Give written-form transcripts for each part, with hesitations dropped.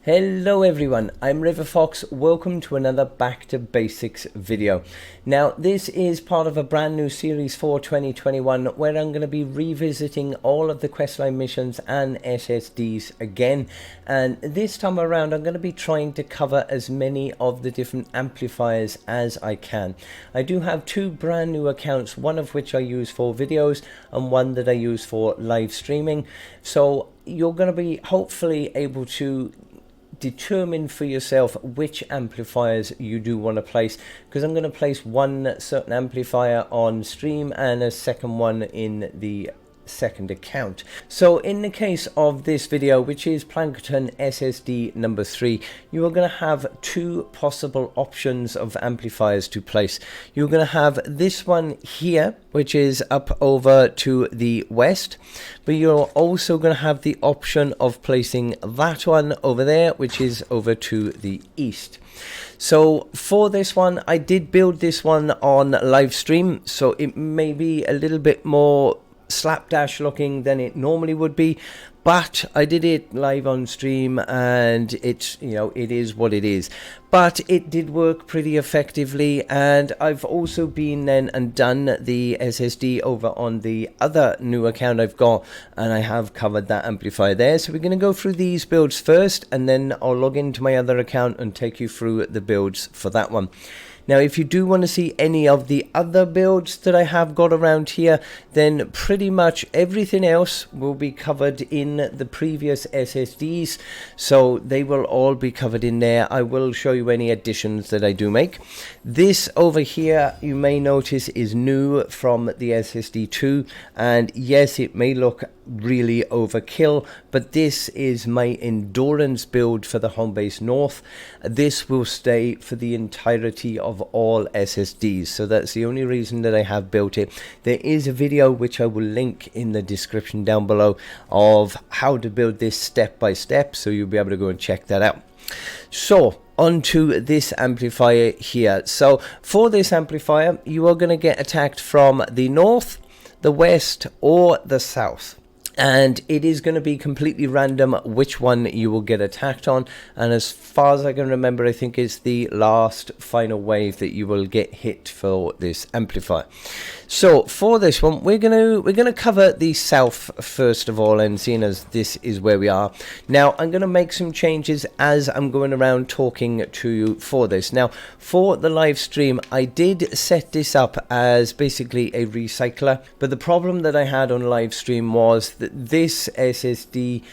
Hello everyone, I'm RiverFox. Welcome to another Back to Basics video. Now this is part of a brand new series for 2021 where I'm going to be revisiting all of the questline missions and SSDs again, and this time around I'm going to be trying to cover as many of the different amplifiers as I can. I do have two brand new accounts, one of which I use for videos and one that I use for live streaming, so you're going to be hopefully able to determine for yourself which amplifiers you do want to place, because I'm going to place one certain amplifier on stream and a second one in the second account. So in the case of this video, which is Plankerton SSD number 3, you are going to have two possible options of amplifiers to place. You're going to have this one here, which is up over to the west, but you're also going to have the option of placing that one over there, which is over to the east. So for this one, I did build this one on live stream, so it may be a little bit more slapdash looking than it normally would be, but I did it live on stream and it's, you know, it is what it is, but it did work pretty effectively. And I've also been then and done the SSD over on the other new account I've got, and I have covered that amplifier there. So we're going to go through these builds first, and then I'll log into my other account and take you through the builds for that one. Now, if you do want to see any of the other builds that I have got around here, then pretty much everything else will be covered in the previous SSDs. So they will all be covered in there. I will show you any additions that I do make. This over here, you may notice, is new from the SSD2. And yes, it may look really overkill, but this is my endurance build for the home base north. This will stay for the entirety of all SSDs, so that's the only reason that I have built it. There is a video which I will link in the description down below of how to build this step by step, so you'll be able to go and check that out. So onto this amplifier here. So for this amplifier, you are going to get attacked from the north, the west, or the south. And it is going to be completely random which one you will get attacked on. And as far as I can remember, I think it's the last final wave that you will get hit for this amplifier. So for this one, we're gonna cover the south first of all, and seeing as this is where we are now, I'm gonna make some changes as I'm going around talking to you for this. Now, for the live stream, I did set this up as basically a recycler, but the problem that I had on live stream was that this SSD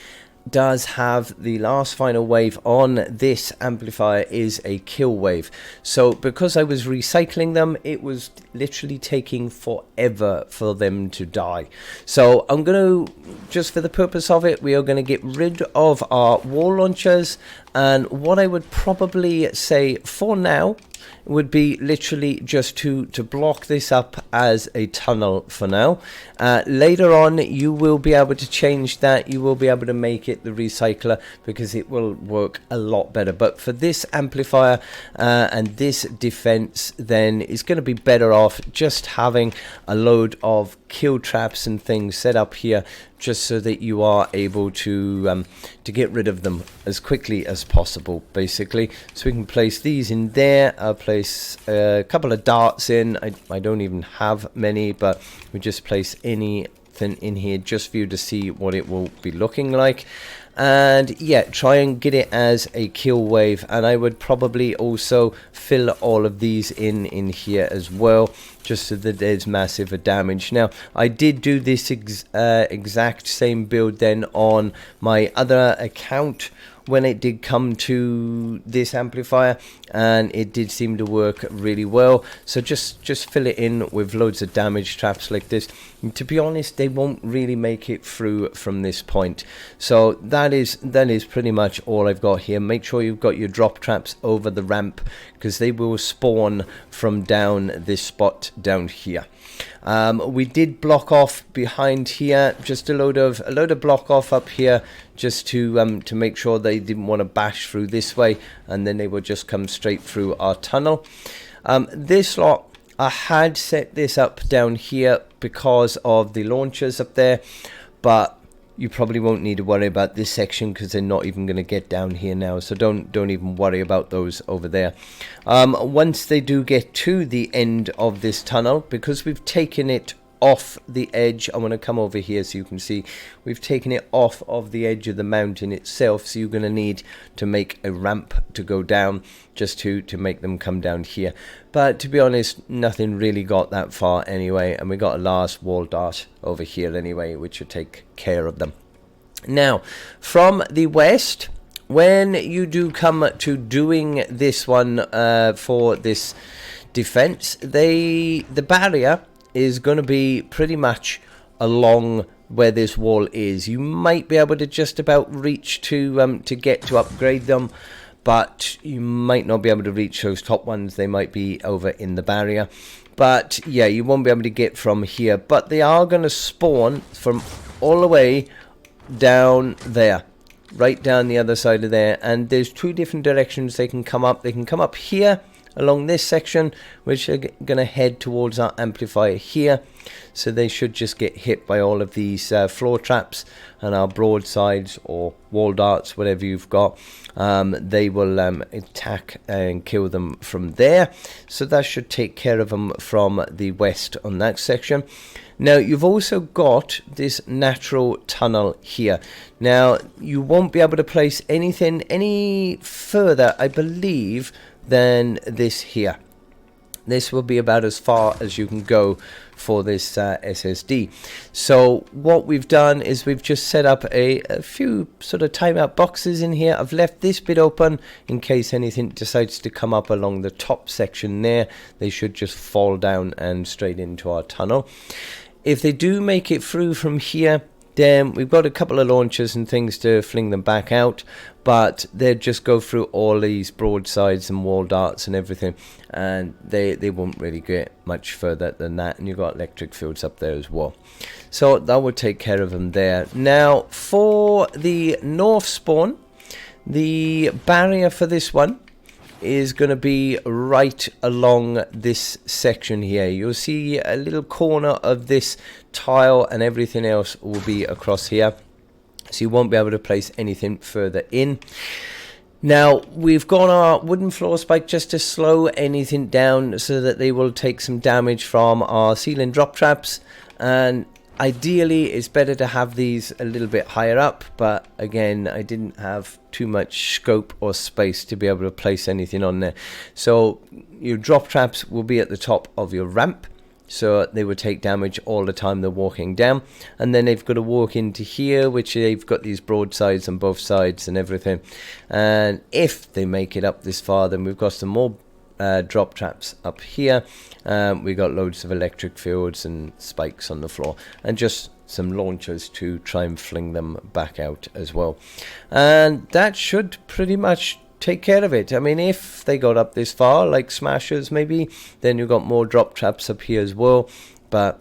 does have the last final wave on this amplifier is a kill wave. So because I was recycling them, it was literally taking forever for them to die. So I'm going to, just for the purpose of it, we are going to get rid of our wall launchers, and what I would probably say for now would be literally just to block this up as a tunnel for now. Later on, you will be able to change that. You will be able to make it the recycler, because it will work a lot better. But for this amplifier and this defense, then it's going to be better off just having a load of kill traps and things set up here, just so that you are able to get rid of them as quickly as possible, basically. So we can place these in there. I'll place a couple of darts in. I don't even have many, but we just place anything in here just for you to see what it will be looking like. And yeah, try and get it as a kill wave, and I would probably also fill all of these in here as well, just so that there's massive damage. Now, I did do this exact same build then on my other account when it did come to this amplifier, and it did seem to work really well. So just fill it in with loads of damage traps like this. And to be honest, they won't really make it through from this point. So that is pretty much all I've got here. Make sure you've got your drop traps over the ramp, because they will spawn from down this spot down here. We did block off behind here, just a load of block off up here, just to make sure they didn't want to bash through this way, and then they would just come straight through our tunnel. This lot, I had set this up down here because of the launchers up there, but you probably won't need to worry about this section because they're not even going to get down here now, so don't even worry about those over there. Once they do get to the end of this tunnel, because we've taken it off the edge, I'm going to come over here so you can see we've taken it off of the edge of the mountain itself, so you're going to need to make a ramp to go down just to make them come down here. But to be honest, nothing really got that far anyway, and we got a last wall dart over here anyway, which will take care of them. Now from the west, when you do come to doing this one for this defense, the barrier is going to be pretty much along where this wall is. You might be able to just about reach to get to upgrade them, but you might not be able to reach those top ones. They might be over in the barrier, but yeah, you won't be able to get from here. But they are going to spawn from all the way down there, right down the other side of there, and there's two different directions they can come up. They can come up here along this section, which are going to head towards our amplifier here, so they should just get hit by all of these floor traps and our broadsides or wall darts, whatever you've got. They will attack and kill them from there, so that should take care of them from the west on that section. Now you've also got this natural tunnel here. Now you won't be able to place anything any further, I believe, than this here. This will be about as far as you can go for this SSD. So what we've done is we've just set up a few sort of timeout boxes in here. I've left this bit open in case anything decides to come up along the top section there. They should just fall down and straight into our tunnel. If they do make it through from here, then we've got a couple of launchers and things to fling them back out, but they'll just go through all these broadsides and wall darts and everything, and they won't really get much further than that. And you've got electric fields up there as well, so that will take care of them there. Now for the north spawn, the barrier for this one is going to be right along this section here. You'll see a little corner of this tile, and everything else will be across here, so you won't be able to place anything further in. Now we've got our wooden floor spike just to slow anything down so that they will take some damage from our ceiling drop traps, and ideally it's better to have these a little bit higher up, but again, I didn't have too much scope or space to be able to place anything on there. So your drop traps will be at the top of your ramp, so they will take damage all the time they're walking down, and then they've got to walk into here, which they've got these broadsides on both sides and everything. And if they make it up this far, then we've got some more drop traps up here. We got loads of electric fields and spikes on the floor, and just some launchers to try and fling them back out as well. And that should pretty much take care of it. I mean, if they got up this far, like smashers maybe, then you've got more drop traps up here as well, but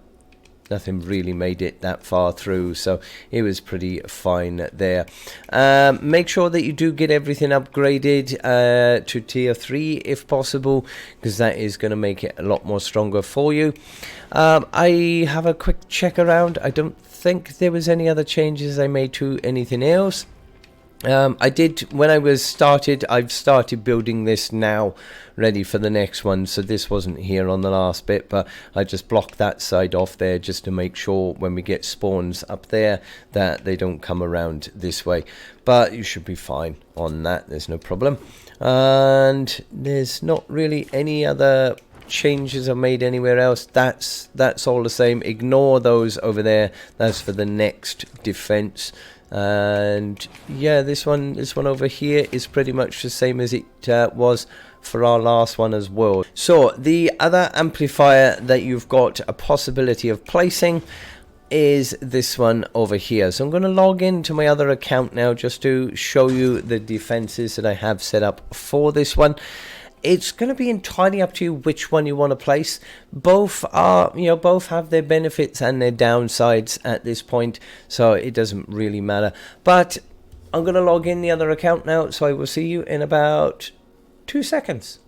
nothing really made it that far through, so it was pretty fine there. Make sure that you do get everything upgraded to tier 3 if possible, because that is going to make it a lot more stronger for you. I have a quick check around. I don't think there was any other changes I made to anything else. I did, when I've started building this now, ready for the next one, so this wasn't here on the last bit, but I just blocked that side off there just to make sure when we get spawns up there that they don't come around this way. But you should be fine on that, there's no problem. And there's not really any other changes I've made anywhere else. That's all the same. Ignore those over there, that's for the next defense. And yeah, this one over here is pretty much the same as it was for our last one as well. So the other amplifier that you've got a possibility of placing is this one over here. So I'm going to log into my other account now just to show you the defenses that I have set up for this one. It's going to be entirely up to you which one you want to place. Both are, both have their benefits and their downsides at this point, so it doesn't really matter. But I'm going to log in the other account now, so I will see you in about 2 seconds.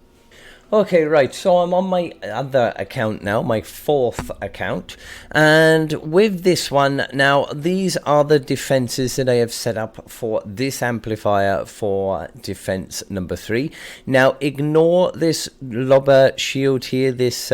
Okay, right, so I'm on my other account now, my fourth account, and with this one, now these are the defenses that I have set up for this amplifier for defense number 3. Now ignore this lobber shield here, this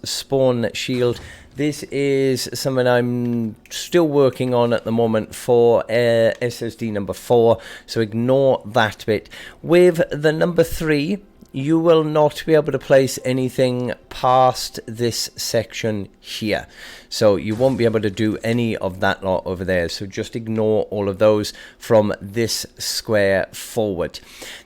spawn shield. This is something I'm still working on at the moment for SSD number 4, so ignore that bit. With the number 3, you will not be able to place anything past this section here, so you won't be able to do any of that lot over there, so just ignore all of those from this square forward.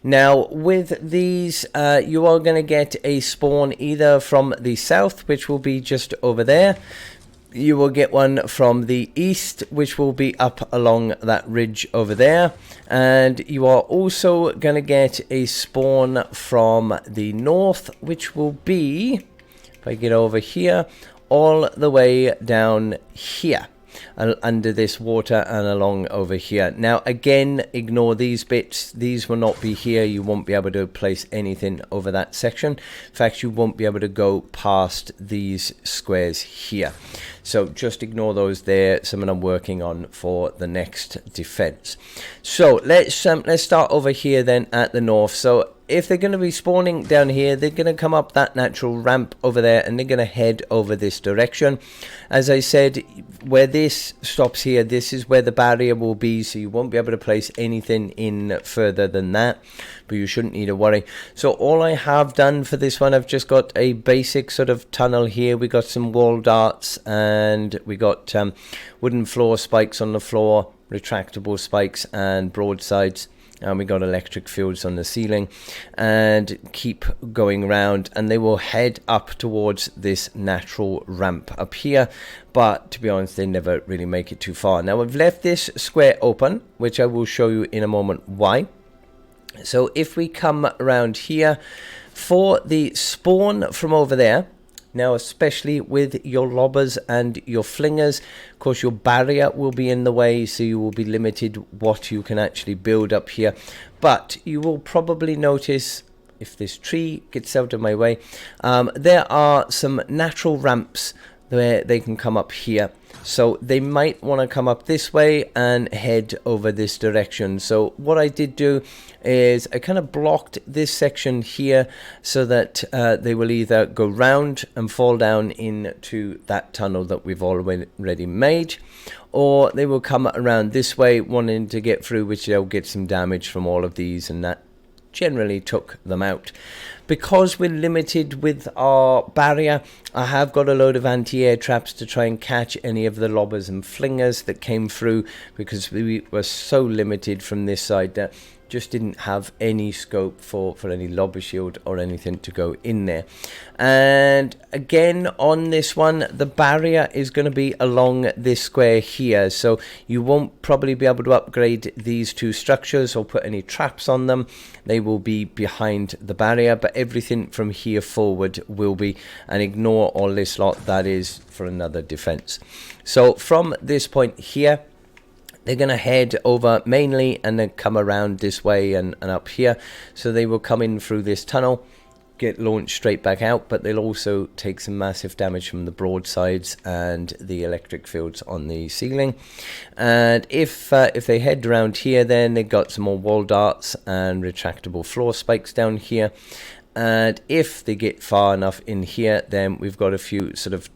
Now with these you are going to get a spawn either from the south, which will be just over there. You will get one from the east, which will be up along that ridge over there, and you are also going to get a spawn from the north, which will be, if I get over here, all the way down here under this water and along over here. Now again, ignore these bits, these will not be here, you won't be able to place anything over that section. In fact, you won't be able to go past these squares here, so just ignore those there, something I'm working on for the next defense. So let's start over here then at the north. So if they're going to be spawning down here, they're going to come up that natural ramp over there and they're going to head over this direction. As I said, where this stops here, this is where the barrier will be, so you won't be able to place anything in further than that, but you shouldn't need to worry. So all I have done for this one, I've just got a basic sort of tunnel here. We got some wall darts and we got wooden floor spikes on the floor, retractable spikes and broadsides. And we got electric fields on the ceiling, and keep going around, and they will head up towards this natural ramp up here, but to be honest, they never really make it too far. Now I've left this square open, which I will show you in a moment why. So if we come around here for the spawn from over there, now especially with your lobbers and your flingers, of course your barrier will be in the way, so you will be limited what you can actually build up here. But you will probably notice, if this tree gets out of my way, there are some natural ramps where they can come up here. So they might want to come up this way and head over this direction. So what I did do is I kind of blocked this section here so that they will either go round and fall down into that tunnel that we've already made, or they will come around this way wanting to get through, which they'll get some damage from all of these, and that generally took them out. Because we're limited with our barrier, I have got a load of anti-air traps to try and catch any of the lobbers and flingers that came through, because we were so limited from this side that just didn't have any scope for any lobber shield or anything to go in there. And again, on this one, the barrier is going to be along this square here, so you won't probably be able to upgrade these two structures or put any traps on them. They will be behind the barrier, but everything from here forward will be, and ignore all this lot, that is for another defense. So from this point here, they're going to head over mainly and then come around this way and up here. So they will come in through this tunnel, get launched straight back out, but they'll also take some massive damage from the broadsides and the electric fields on the ceiling. And if they head around here, then they've got some more wall darts and retractable floor spikes down here. And if they get far enough in here, then we've got a few sort of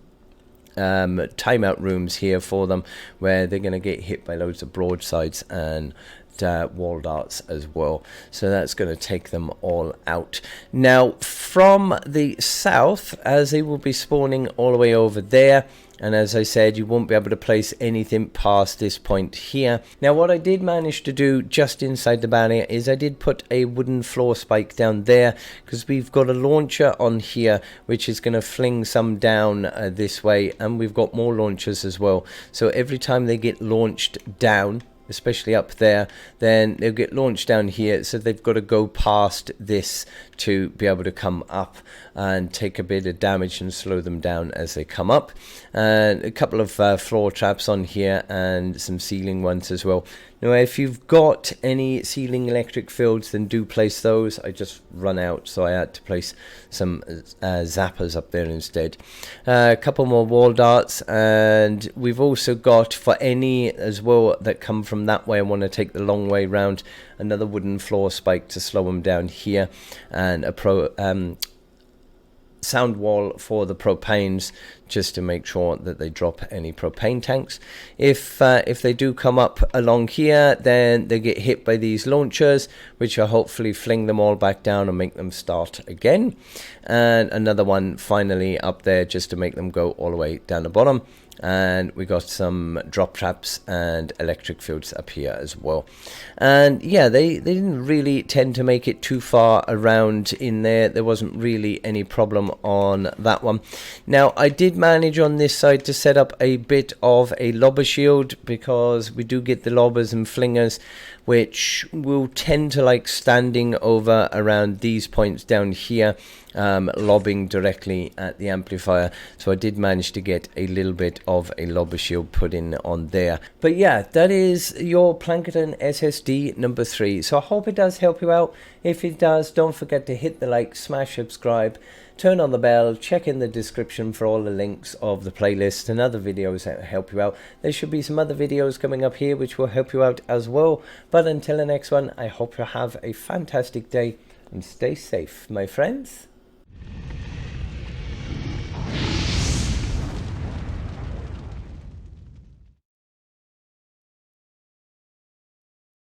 timeout rooms here for them, where they're going to get hit by loads of broadsides and wall darts as well. So that's going to take them all out. Now from the south, as they will be spawning all the way over there, and as I said, you won't be able to place anything past this point here. Now what I did manage to do just inside the barrier is I did put a wooden floor spike down there, because we've got a launcher on here which is going to fling some down this way, and we've got more launchers as well. So every time they get launched down, especially up there, then they'll get launched down here, so they've got to go past this to be able to come up and take a bit of damage and slow them down as they come up. And a couple of floor traps on here and some ceiling ones as well. Now if you've got any ceiling electric fields, then do place those. I just run out, so I had to place some zappers up there instead. A couple more wall darts, and we've also got, for any as well that come from that way, I want to take the long way round, another wooden floor spike to slow them down here, and a sound wall for the propanes, just to make sure that they drop any propane tanks. If they do come up along here, then they get hit by these launchers, which will hopefully fling them all back down and make them start again. And another one finally up there, just to make them go all the way down the bottom. And we got some drop traps and electric fields up here as well. And yeah, they didn't really tend to make it too far around in there. There wasn't really any problem on that one. Now I did manage on this side to set up a bit of a lobber shield, because we do get the lobbers and flingers, which will tend to like standing over around these points down here, lobbing directly at the amplifier. So I did manage to get a little bit of a lobber shield put in on there. But yeah, that is your Plankerton SSD number 3. So I hope it does help you out. If it does, don't forget to hit the like, smash subscribe, turn on the bell, check in the description for all the links of the playlist and other videos that help you out. There should be some other videos coming up here which will help you out as well. But until the next one, I hope you have a fantastic day and stay safe, my friends.